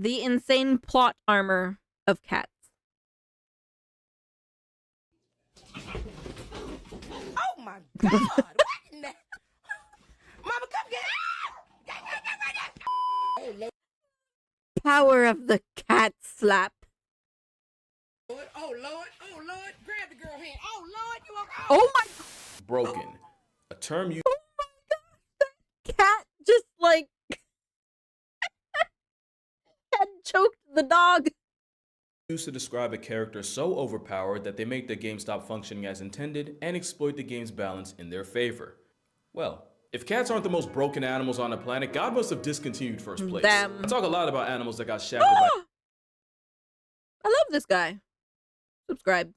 The insane plot armor of cats. Oh my God! What in the... Mama, come get it! Oh Lord! Power of the cat slap. Oh Lord! Oh Lord! Grab the girl hand! Oh Lord! You are... Oh my! Broken, a term you. Oh my God! That cat just like had choked the dog. Used to describe a character so overpowered that they make the game stop functioning as intended and exploit the game's balance in their favor. Well, if cats aren't the most broken animals on the planet, God must have discontinued first place. Them. I talk a lot about animals that got shafted by I love this guy. Subscribe.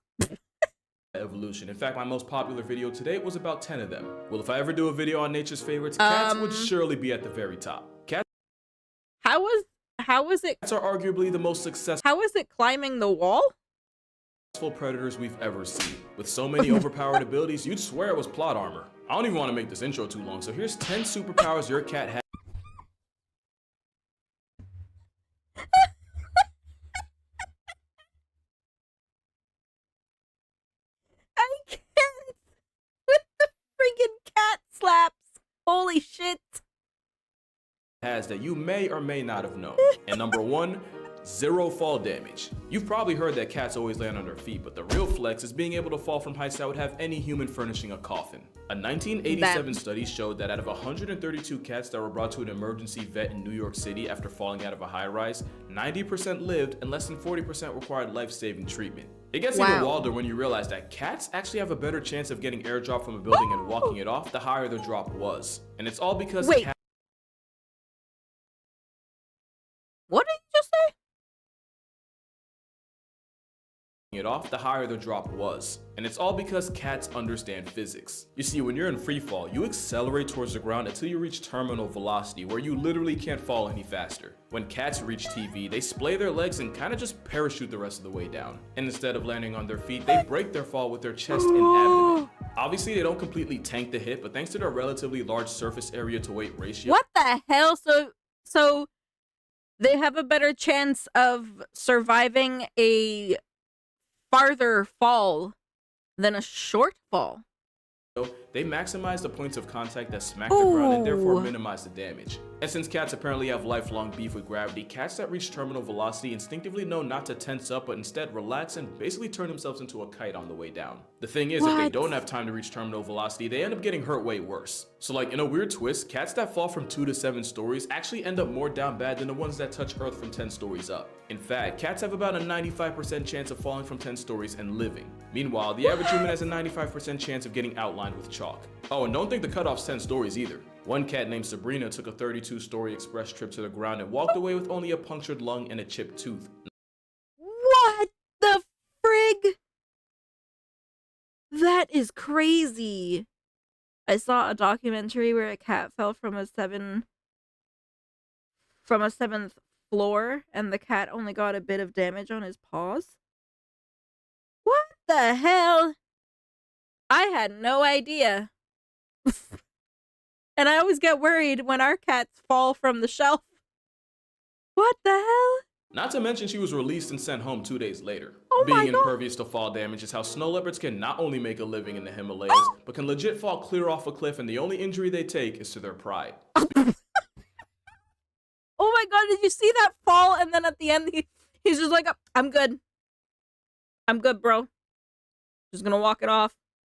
evolution. In fact, my most popular video today was about 10 of them. Well, if I ever do a video on nature's favorites, cats would surely be at the very top. Cats How was it? are arguably the most successful How is it climbing the wall? predators we've ever seen. With so many overpowered abilities, you'd swear it was plot armor. I don't even want to make this intro too long, so here's 10 superpowers your cat has. I can't with the freaking cat slaps. Holy shit. That you may or may not have known. And number 1, 0 fall damage. You've probably heard that cats always land on their feet, but the real flex is being able to fall from heights that would have any human furnishing a coffin. A 1987 study showed that out of 132 cats that were brought to an emergency vet in New York City after falling out of a high-rise, 90% lived and less than 40% required life-saving treatment. It gets even wilder when you realize that cats actually have a better chance of getting airdrop from a building and walking it off the higher the drop was. And it's all because cats... What did you just say? It off the higher the drop was. And it's all because cats understand physics. You see, when you're in free fall, you accelerate towards the ground until you reach terminal velocity, where you literally can't fall any faster. When cats reach TV, they splay their legs and kind of just parachute the rest of the way down. And instead of landing on their feet, they break their fall with their chest and abdomen. Obviously, they don't completely tank the hit, but thanks to their relatively large surface area to weight ratio. What the hell? So they have a better chance of surviving a farther fall than a short fall. They maximize the points of contact that smack the ground and therefore minimize the damage. And since cats apparently have lifelong beef with gravity, cats that reach terminal velocity instinctively know not to tense up but instead relax and basically turn themselves into a kite on the way down. The thing is, if they don't have time to reach terminal velocity, they end up getting hurt way worse. So like in a weird twist, cats that fall from 2 to 7 stories actually end up more down bad than the ones that touch Earth from 10 stories up. In fact, cats have about a 95% chance of falling from 10 stories and living. Meanwhile, the average human has a 95% chance of getting outlined with chalk. Oh, and don't think the cutoff's 10 stories either. One cat named Sabrina took a 32-story express trip to the ground and walked away with only a punctured lung and a chipped tooth. What the frig? That is crazy. I saw a documentary where a cat fell from a 7th floor and the cat only got a bit of damage on his paws. What the hell? I had no idea. And I always get worried when our cats fall from the shelf. What the hell? Not to mention she was released and sent home 2 days later. Oh Being impervious to fall damage is how snow leopards can not only make a living in the Himalayas, but can legit fall clear off a cliff and the only injury they take is to their pride. Oh my god, did you see that fall? And then at the end, he's just like, I'm good. I'm good, bro. Just gonna walk it off.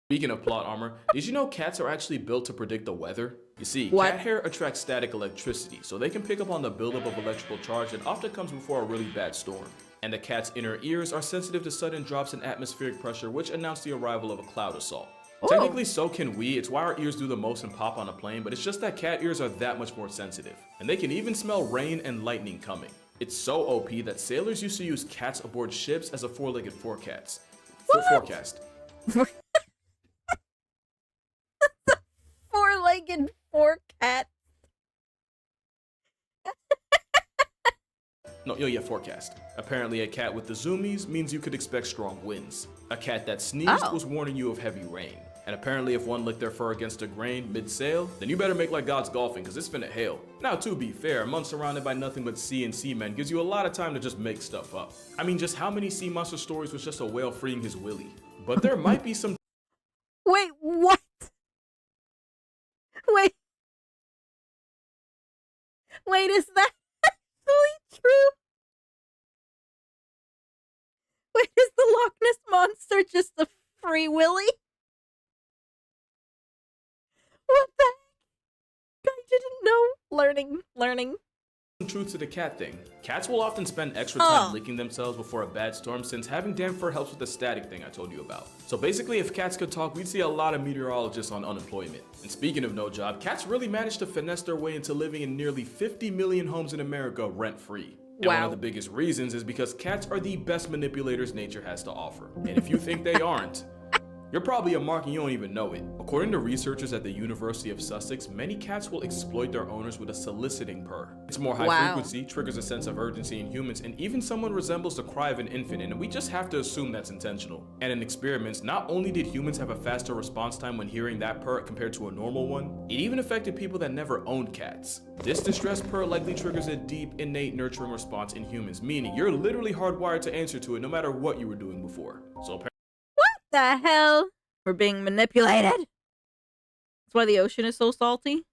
Speaking of plot armor, did you know cats are actually built to predict the weather? You see, cat hair attracts static electricity, so they can pick up on the buildup of electrical charge that often comes before a really bad storm. And the cat's inner ears are sensitive to sudden drops in atmospheric pressure, which announce the arrival of a cloud assault. Technically, so can we. It's why our ears do the most and pop on a plane, but it's just that cat ears are that much more sensitive. And they can even smell rain and lightning coming. It's so OP that sailors used to use cats aboard ships as a four-legged forecast. Four-legged forecast. No, yeah, forecast. Apparently a cat with the zoomies means you could expect strong winds. A cat that sneezed was warning you of heavy rain. And apparently if one licked their fur against a grain mid-sail, then you better make like God's golfing, cause it's finna hail. Now to be fair, a month surrounded by nothing but sea and seamen gives you a lot of time to just make stuff up. I mean, just how many sea monster stories was just a whale freeing his willy? But there might be some Wait, what? Wait. Wait, is that actually true? Wait, is the Loch Ness Monster just a free willy? What the heck? I didn't know. Learning. truth to the cat thing. Cats will often spend extra time licking themselves before a bad storm, since having damp fur helps with the static thing I told you about. So basically, if cats could talk, we'd see a lot of meteorologists on unemployment. And speaking of no job, cats really managed to finesse their way into living in nearly 50 million homes in America rent-free. And one of the biggest reasons is because cats are the best manipulators nature has to offer. And if you think they aren't, you're probably a mark and you don't even know it. According to researchers at the University of Sussex, many cats will exploit their owners with a soliciting purr. It's more high frequency, triggers a sense of urgency in humans, and even someone resembles the cry of an infant, and we just have to assume that's intentional. And in experiments, not only did humans have a faster response time when hearing that purr compared to a normal one, it even affected people that never owned cats. This distressed purr likely triggers a deep, innate nurturing response in humans, meaning you're literally hardwired to answer to it no matter what you were doing before. So the hell? We're being manipulated. That's why the ocean is so salty.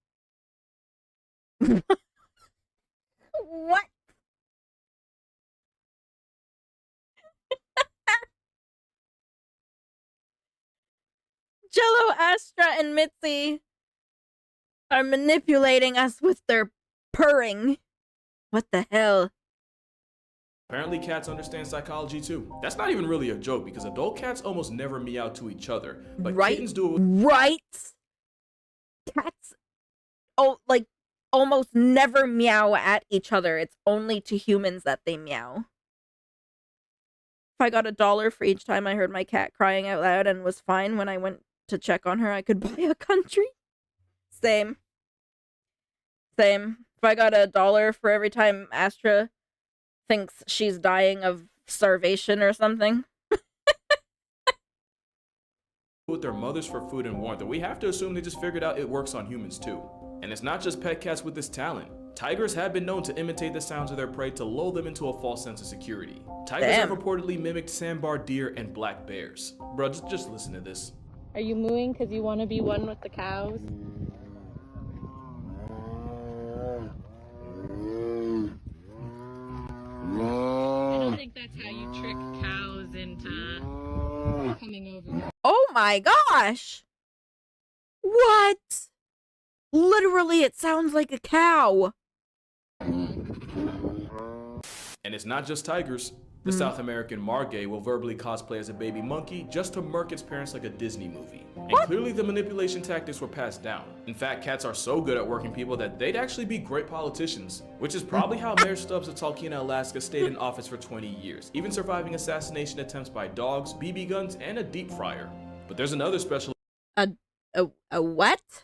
What? Jello, Astra, and Mitzi are manipulating us with their purring. What the hell? Apparently cats understand psychology too. That's not even really a joke, because adult cats almost never meow to each other, but kittens do it. Right? Cats, like, almost never meow at each other. It's only to humans that they meow. If I got $1 for each time I heard my cat crying out loud and was fine when I went to check on her, I could buy a country. Same. If I got $1 for every time Astra thinks she's dying of starvation or something. With their mothers for food and warmth, and we have to assume they just figured out it works on humans too. And it's not just pet cats with this talent. Tigers have been known to imitate the sounds of their prey to lull them into a false sense of security. Tigers have reportedly mimicked sandbar deer and black bears. Bro, just listen to this. Are you mooing because you want to be one with the cows? I don't think that's how you trick cows into coming over. Oh my gosh! What? Literally, it sounds like a cow. And it's not just tigers. The South American margay will verbally cosplay as a baby monkey just to murk its parents like a Disney movie. And clearly the manipulation tactics were passed down. In fact, cats are so good at working people that they'd actually be great politicians, which is probably how Mayor Stubbs of Talkeetna, Alaska stayed in office for 20 years, even surviving assassination attempts by dogs, BB guns, and a deep fryer. But there's another special... A what?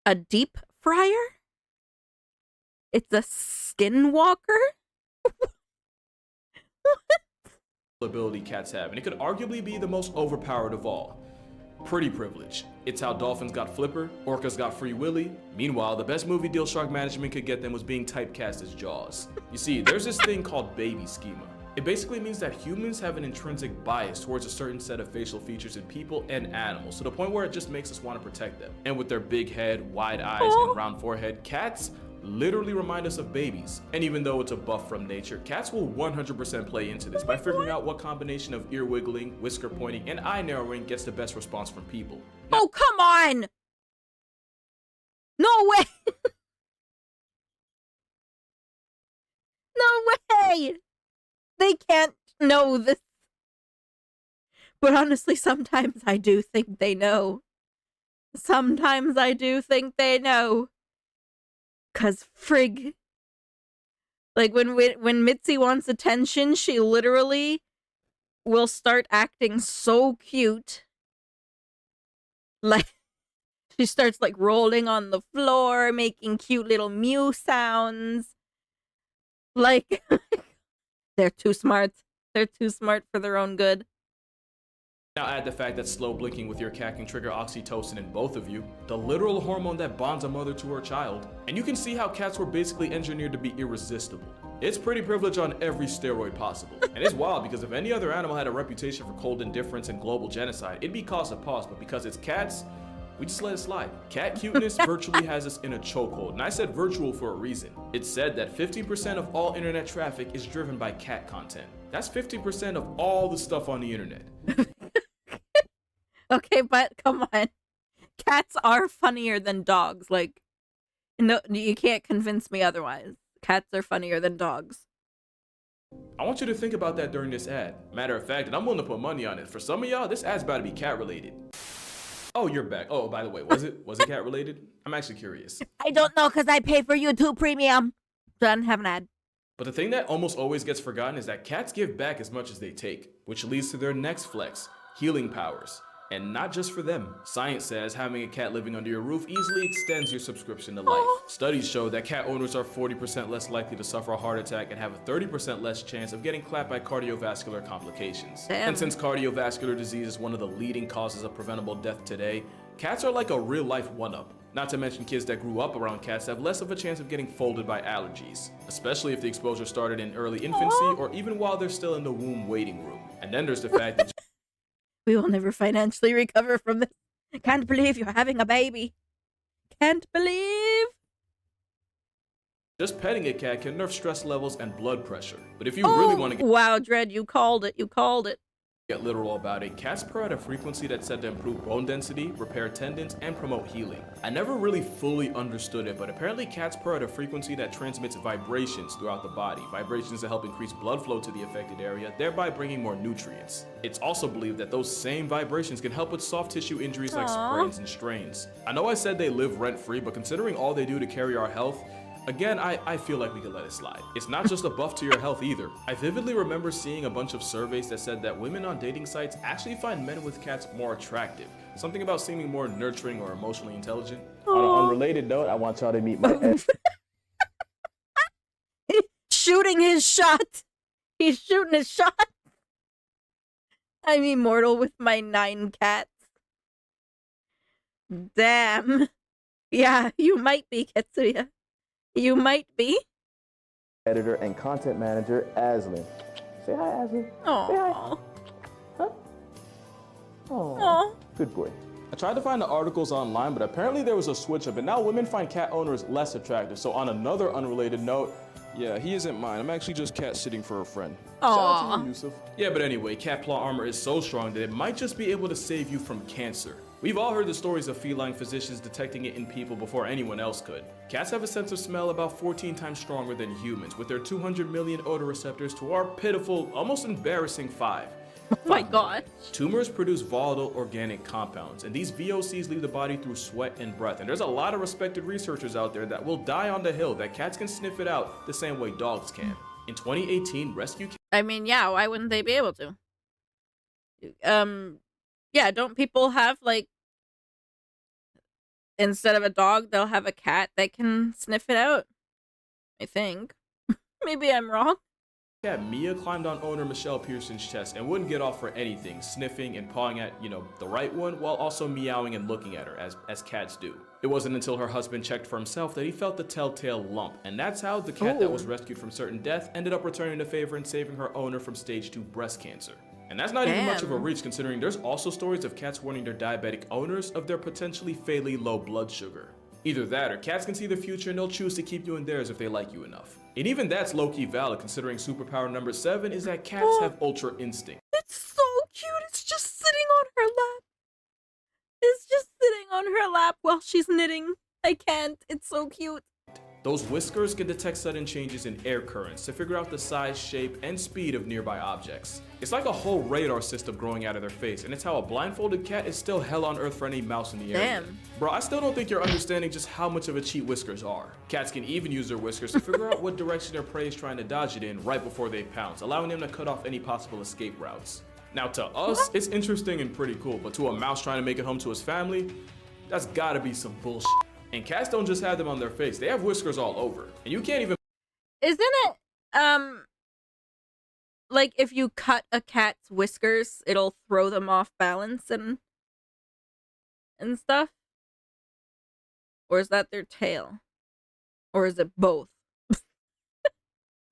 A deep fryer? It's a skinwalker? ability cats have, and it could arguably be the most overpowered of all. Pretty privilege. It's how dolphins got Flipper, orcas got Free Willy. Meanwhile, the best movie deal shark management could get them was being typecast as Jaws. You see, there's this thing called baby schema. It basically means that humans have an intrinsic bias towards a certain set of facial features in people and animals, to the point where it just makes us want to protect them. And with their big head, wide eyes, and round forehead, cats literally remind us of babies. And even though it's a buff from nature, cats will 100% play into this by figuring out what combination of ear wiggling, whisker pointing, and eye narrowing gets the best response from people. Oh, come on! No way! No way! They can't know this. But honestly, sometimes I do think they know. Sometimes I do think they know. 'Cause frig. Like when Mitzi wants attention, she literally will start acting so cute. Like she starts like rolling on the floor, making cute little mew sounds. Like they're too smart. They're too smart for their own good. Now add the fact that slow blinking with your cat can trigger oxytocin in both of you, the literal hormone that bonds a mother to her child, and you can see how cats were basically engineered to be irresistible. It's pretty privilege on every steroid possible. And it's wild because if any other animal had a reputation for cold indifference and global genocide, it'd be cause of pause, but because it's cats, we just let it slide. Cat cuteness virtually has us in a chokehold, and I said virtual for a reason. It's said that 15% of all internet traffic is driven by cat content. That's 50% of all the stuff on the internet. Okay, but come on. Cats are funnier than dogs. Like, no, you can't convince me otherwise. Cats are funnier than dogs. I want you to think about that during this ad. Matter of fact, and I'm willing to put money on it. For some of y'all, this ad's about to be cat related. Oh, you're back. Oh, by the way, was it cat related? I'm actually curious. I don't know because I pay for YouTube Premium. Doesn't have an ad. But the thing that almost always gets forgotten is that cats give back as much as they take, which leads to their next flex, healing powers. And not just for them. Science says having a cat living under your roof easily extends your subscription to life. Studies show that cat owners are 40% less likely to suffer a heart attack and have a 30% less chance of getting clapped by cardiovascular complications. Damn. And since cardiovascular disease is one of the leading causes of preventable death today, cats are like a real-life one-up. Not to mention kids that grew up around cats have less of a chance of getting folded by allergies, especially if the exposure started in early infancy or even while they're still in the womb waiting room. And then there's the fact that We will never financially recover from this. Can't believe you're having a baby. Can't believe. just petting a cat can nerf stress levels and blood pressure. But if you really want to get Wow, Dread, you called it. You called it. literal about it, cats purr at a frequency that's said to improve bone density, repair tendons, and promote healing. I never really fully understood it, but apparently cats purr at a frequency that transmits vibrations throughout the body, vibrations that help increase blood flow to the affected area, thereby bringing more nutrients. It's also believed that those same vibrations can help with soft tissue injuries like sprains and strains. I know I said they live rent-free, but considering all they do to carry our health, again, I feel like we could let it slide. It's not just a buff to your health either. I vividly remember seeing a bunch of surveys that said that women on dating sites actually find men with cats more attractive. Something about seeming more nurturing or emotionally intelligent. On an unrelated note, I want y'all to meet my ex. Shooting his shot. He's shooting his shot. I'm immortal with my 9 cats. Damn. Yeah, you might be, Ketsuya. You might be. Editor and content manager, Aslin. Say hi, Aslin. Say hi. Aww. Huh? Oh, Aww. good boy. I tried to find the articles online, but apparently there was a switch up, and now women find cat owners less attractive. So on another unrelated note, yeah, he isn't mine. I'm actually just cat sitting for a friend. Shout out to you, Yusuf. Yeah, but anyway, cat claw armor is so strong that it might just be able to save you from cancer. We've all heard the stories of feline physicians detecting it in people before anyone else could. Cats have a sense of smell about 14 times stronger than humans, with their 200 million odor receptors to our pitiful, almost embarrassing 5. Oh my god. Tumors produce volatile organic compounds, and these VOCs leave the body through sweat and breath. And there's a lot of respected researchers out there that will die on the hill that cats can sniff it out the same way dogs can. In 2018, rescue I mean, yeah, why wouldn't they be able to? Yeah, don't people have, like, instead of a dog, they'll have a cat that can sniff it out? I think. Maybe I'm wrong. cat Mia climbed on owner Michelle Pearson's chest and wouldn't get off for anything, sniffing and pawing at, the right one, while also meowing and looking at her, as cats do. It wasn't until her husband checked for himself that he felt the telltale lump, and that's how the cat that was rescued from certain death ended up returning the favor and saving her owner from stage 2 breast cancer. And that's not even much of a reach, considering there's also stories of cats warning their diabetic owners of their potentially fatally low blood sugar. Either that, or cats can see the future and they'll choose to keep you in theirs if they like you enough. And even that's low-key valid, considering superpower number 7 is that cats have ultra instinct. It's so cute. It's just sitting on her lap. It's just sitting on her lap while she's knitting. I can't. It's so cute. Those whiskers can detect sudden changes in air currents to figure out the size, shape, and speed of nearby objects. It's like a whole radar system growing out of their face, and it's how a blindfolded cat is still hell on earth for any mouse in the area. Damn. Bro, I still don't think you're understanding just how much of a cheat whiskers are. Cats can even use their whiskers to figure out what direction their prey is trying to dodge it in right before they pounce, allowing them to cut off any possible escape routes. Now to us, it's interesting and pretty cool, but to a mouse trying to make it home to his family, that's gotta be some bullshit. And cats don't just have them on their face, they have whiskers all over. And you can't even— Isn't it, like if you cut a cat's whiskers, it'll throw them off balance and stuff? Or is that their tail? Or is it both?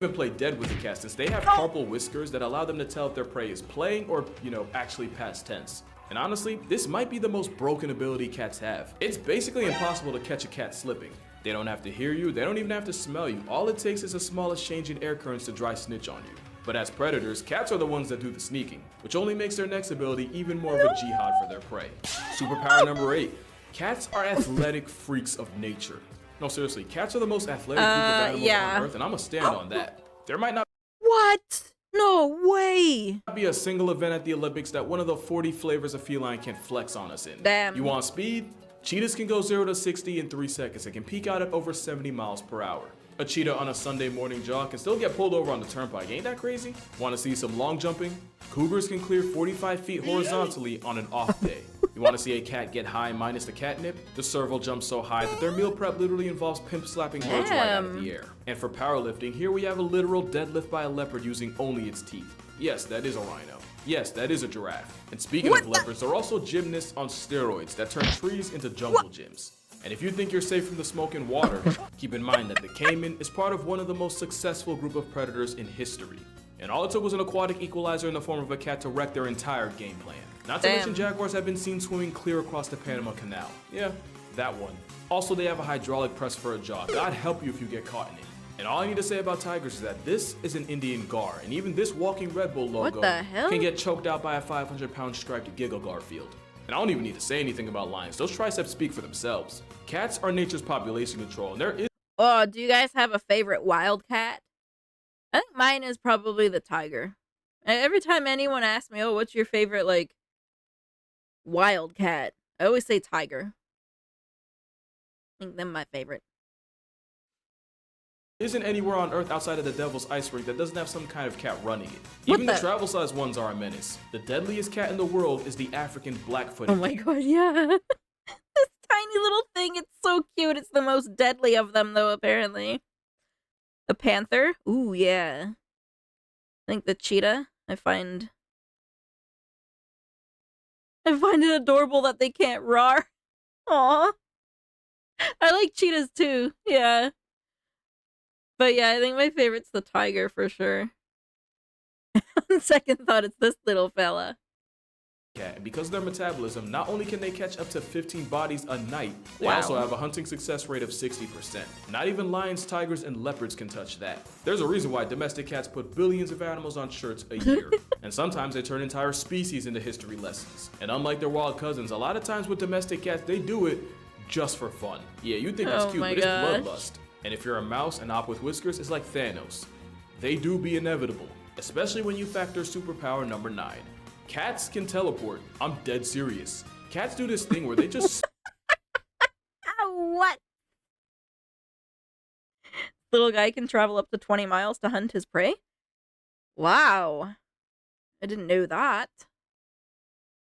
Even play dead with the cat since they have carpal whiskers that allow them to tell if their prey is playing or, actually past tense. And honestly, this might be the most broken ability cats have. It's basically impossible to catch a cat slipping. They don't have to hear you, they don't even have to smell you. All it takes is a smallest change in air currents to dry snitch on you. But as predators, cats are the ones that do the sneaking, which only makes their next ability even more of a jihad for their prey. Superpower number 8. Cats are athletic freaks of nature. No, seriously, cats are the most athletic group of animals on Earth, and I'm gonna stand on that. There might not What? No way! be a single event at the Olympics that one of the 40 flavors of feline can flex on us in. Damn. You want speed? Cheetahs can go 0 to 60 in 3 seconds and can peak out at over 70 miles per hour. A cheetah on a Sunday morning jog can still get pulled over on the turnpike. Ain't that crazy? Want to see some long jumping? Cougars can clear 45 feet horizontally on an off day. You want to see a cat get high minus the catnip? The serval jumps so high that their meal prep literally involves pimp slapping birds right out of the air. And for powerlifting, here we have a literal deadlift by a leopard using only its teeth. Yes, that is a rhino. Yes, that is a giraffe. And speaking of leopards, there are also gymnasts on steroids that turn trees into jungle gyms. And if you think you're safe from the smoke and water, keep in mind that the caiman is part of one of the most successful group of predators in history. And all it took was an aquatic equalizer in the form of a cat to wreck their entire game plan. Not to mention jaguars have been seen swimming clear across the Panama Canal. Yeah, that one. Also, they have a hydraulic press for a jaw. God help you if you get caught in it. And all I need to say about tigers is that this is an Indian gar, and even this walking Red Bull logo can get choked out by a 500-pound striped Giggle Garfield. And I don't even need to say anything about lions. Those triceps speak for themselves. Cats are nature's population control, and there is... Oh, do you guys have a favorite wild cat? I think mine is probably the tiger. Every time anyone asks me, oh, what's your favorite, like, wild cat? I always say tiger. I think they're my favorite. Isn't anywhere on Earth outside of the Devil's Ice Rink that doesn't have some kind of cat running it. Even the travel-sized ones are a menace. The deadliest cat in the world is the African black-footed cat. Oh my god, yeah. This tiny little thing, it's so cute. It's the most deadly of them, though, apparently. The panther? Ooh, yeah. I think the cheetah, I find it adorable that they can't roar. Aw. I like cheetahs, too. Yeah. But yeah, I think my favorite's the tiger for sure. On second thought, it's this little fella. Cat, and because of their metabolism, not only can they catch up to 15 bodies a night, they also have a hunting success rate of 60%. Not even lions, tigers, and leopards can touch that. There's a reason why domestic cats put billions of animals on shirts a year, and sometimes they turn entire species into history lessons. And unlike their wild cousins, a lot of times with domestic cats, they do it just for fun. Yeah, you think that's cute, but it's bloodlust. And if you're a mouse, an op with whiskers is like Thanos. They do be inevitable, especially when you factor superpower number 9. Cats can teleport. I'm dead serious. Cats do this thing where they just... What? Little guy can travel up to 20 miles to hunt his prey? Wow. I didn't know that.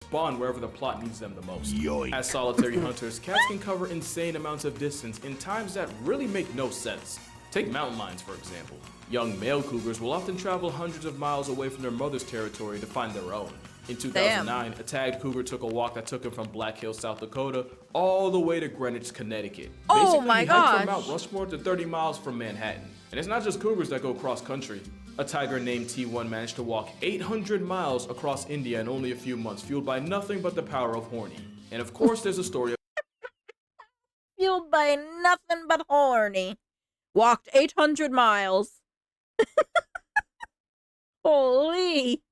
Spawn wherever the plot needs them the most. As solitary hunters, cats can cover insane amounts of distance in times that really make no sense. Take mountain lions, for example. Young male cougars will often travel hundreds of miles away from their mother's territory to find their own. In 2009, a tagged cougar took a walk that took him from Black Hills, South Dakota, all the way to Greenwich, Connecticut. Oh my gosh! He hiked from Mount Rushmore to 30 miles from Manhattan. And it's not just cougars that go cross-country. A tiger named T1 managed to walk 800 miles across India in only a few months, fueled by nothing but the power of horny. And of course, there's a story of fueled by nothing but horny. Walked 800 miles. Holy.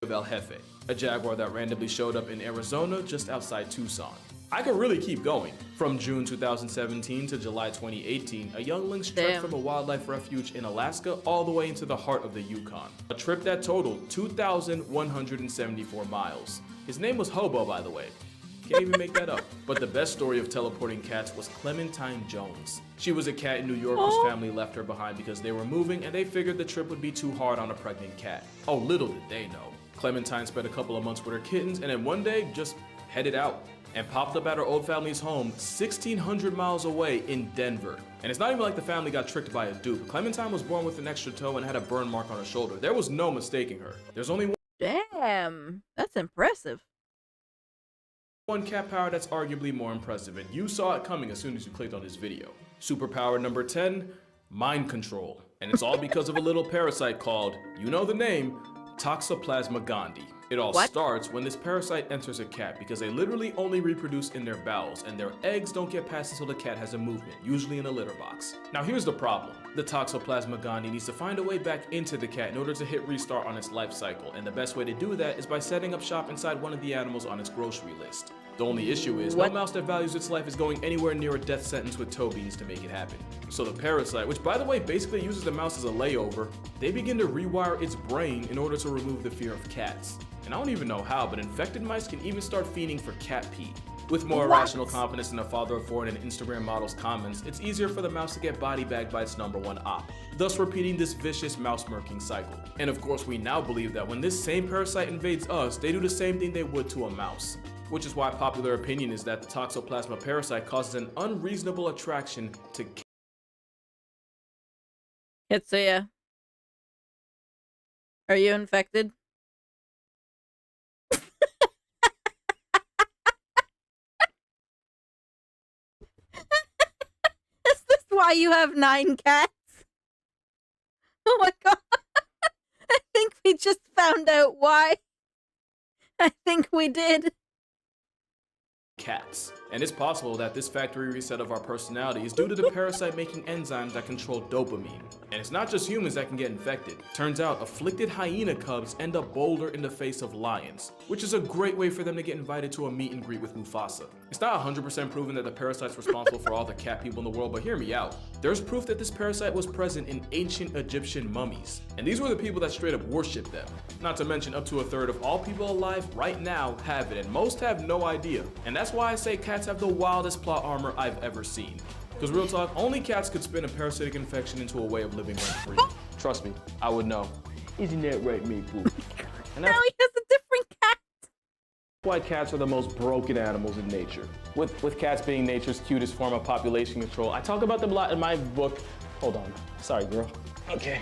of El Jefe, a jaguar that randomly showed up in Arizona just outside Tucson. I could really keep going. From June 2017 to July 2018, a young lynx trekked from a wildlife refuge in Alaska all the way into the heart of the Yukon. A trip that totaled 2,174 miles. His name was Hobo, by the way. Can't even make that up. But the best story of teleporting cats was Clementine Jones. She was a cat in New York whose family left her behind because they were moving and they figured the trip would be too hard on a pregnant cat. Oh, little did they know. Clementine spent a couple of months with her kittens and then one day just headed out. and popped up at her old family's home 1,600 miles away in Denver. And it's not even like the family got tricked by a dupe. Clementine was born with an extra toe and had a burn mark on her shoulder. There was no mistaking her. There's only Damn, that's impressive. one cat power that's arguably more impressive, and you saw it coming as soon as you clicked on this video. Superpower number 10, mind control. And it's all because of a little parasite called, you know the name, Toxoplasma gondii. It all starts when this parasite enters a cat because they literally only reproduce in their bowels and their eggs don't get past until the cat has a movement, usually in a litter box. Now here's the problem. The Toxoplasma gondii needs to find a way back into the cat in order to hit restart on its life cycle, and the best way to do that is by setting up shop inside one of the animals on its grocery list. The only issue is, no mouse that values its life is going anywhere near a death sentence with toe beans to make it happen. So the parasite, which by the way basically uses the mouse as a layover, they begin to rewire its brain in order to remove the fear of cats. And I don't even know how, but infected mice can even start fiending for cat pee. With more irrational confidence in the father of four and an Instagram model's comments, it's easier for the mouse to get body bagged by its #1 op, thus repeating this vicious mouse-murking cycle. And of course, we now believe that when this same parasite invades us, they do the same thing they would to a mouse. Which is why popular opinion is that the Toxoplasma parasite causes an unreasonable attraction to Kitsuya, are you infected? Is this why you have 9 cats? Oh my god. I think we just found out why. I think we did. cats. And it's possible that this factory reset of our personality is due to the parasite making enzymes that control dopamine. And it's not just humans that can get infected. Turns out afflicted hyena cubs end up bolder in the face of lions, which is a great way for them to get invited to a meet and greet with Mufasa. It's not 100% proven that the parasite's responsible for all the cat people in the world, but hear me out. There's proof that this parasite was present in ancient Egyptian mummies. And these were the people that straight up worshiped them. Not to mention up to a third of all people alive right now have it, and most have no idea. And that's why I say cats have the wildest plot armor I've ever seen. Because real talk, only cats could spin a parasitic infection into a way of living rent-free. Trust me, I would know. Isn't that right, Maple? And that's Now he has a different cat. why cats are the most broken animals in nature. With cats being nature's cutest form of population control, I talk about them a lot in my book. Hold on, sorry girl. Okay.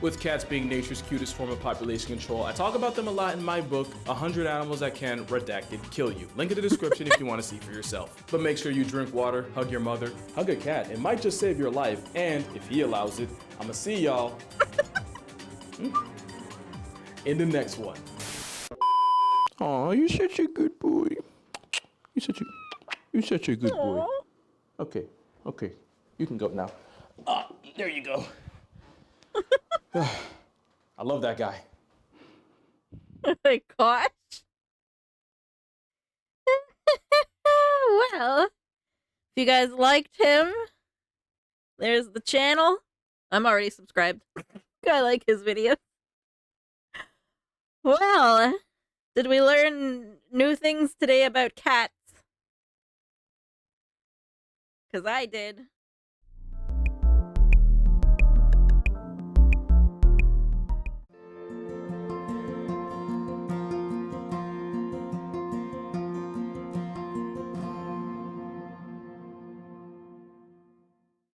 With cats being nature's cutest form of population control, I talk about them a lot in my book, 100 Animals That Can, Redacted, Kill You. Link in the description if you want to see for yourself. But make sure you drink water, hug your mother, hug a cat. It might just save your life. And if he allows it, I'ma see y'all in the next one. Oh, you're such a good boy. You're such a good boy. Okay, you can go now. There you go. I love that guy. Oh my gosh. Well, if you guys liked him, there's the channel. I'm already subscribed. I like his videos. Well, did we learn new things today about cats? 'Cause I did.